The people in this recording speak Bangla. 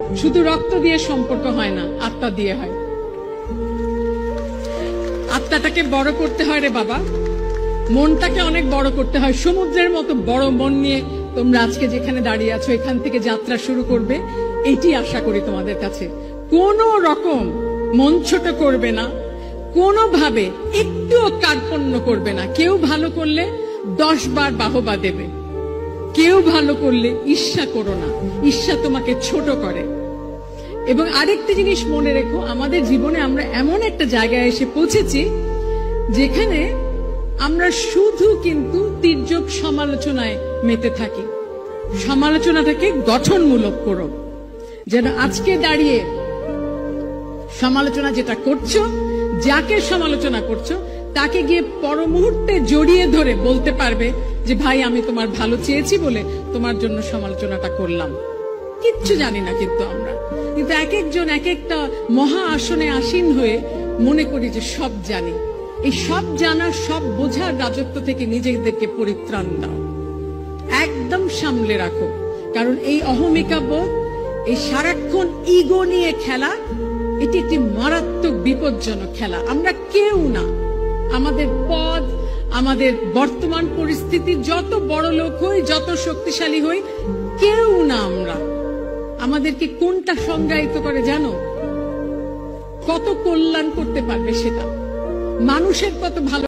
শুধু রক্ত দিয়ে সম্পর্ক হয় না, আত্মা দিয়ে হয়। আত্মাটাকে বড় করতে হয় রে বাবা, মনটাকে অনেক বড় করতে হয়। সমুদ্রের মতো বড় মন নিয়ে তোমরা আজকে যেখানে দাঁড়িয়ে আছো, এখান থেকে যাত্রা শুরু করবে, এটি আশা করি তোমাদের কাছে। কোন রকম মন ছোট করবে না, কোনোভাবে একটুও কার্পণ্য করবে না। কেউ ভালো করলে 10 বার বাহবা দেবে, কেউ ভালো করলে ঈর্ষা করো না, ঈর্ষা তোমাকে ছোট করে। এবং আরেকটা জিনিস মনে রেখো, আমাদের জীবনে আমরা এমন একটা জায়গায় এসে পৌঁছেছি যেখানে আমরা শুধু কিন্তু তির্যক সমালোচনায় মেতে থাকি। সমালোচনাটাকে গঠনমূলক করো, যেন আজকে দাঁড়িয়ে সমালোচনা যেটা করছো, যাকে সমালোচনা করছো তাকে গিয়ে পর মুহূর্তে জড়িয়ে ধরে বলতে পারবে যে ভাই, আমি তোমার ভালো চেয়েছি বলে তোমার জন্য সমালোচনাটা করলাম। কিচ্ছু জানি না কিন্তু আমরা, কিন্তু এক একজন এক একটা মহা আসনে আসীন হয়ে মনে করি যে সব জানি। এই সব জানার, সব বোঝার রাজত্ব থেকে নিজেদেরকে পরিত্রাণ দাও, একদম সামলে রাখো। কারণ এই অহমিকা বোধ, এই সারাক্ষণ ইগো নিয়ে খেলা, এটি একটি মারাত্মক বিপজ্জনক খেলা। আমরা কেউ না, আমাদের পদ, আমাদের বর্তমান পরিস্থিতি, যত বড় লোক হই, যত শক্তিশালী হই, কেউ না আমরা। আমাদেরকে কোনটা সংজ্ঞায়িত করে জানো? কত কল্যাণ করতে পারবে সেটা, মানুষের কত ভালো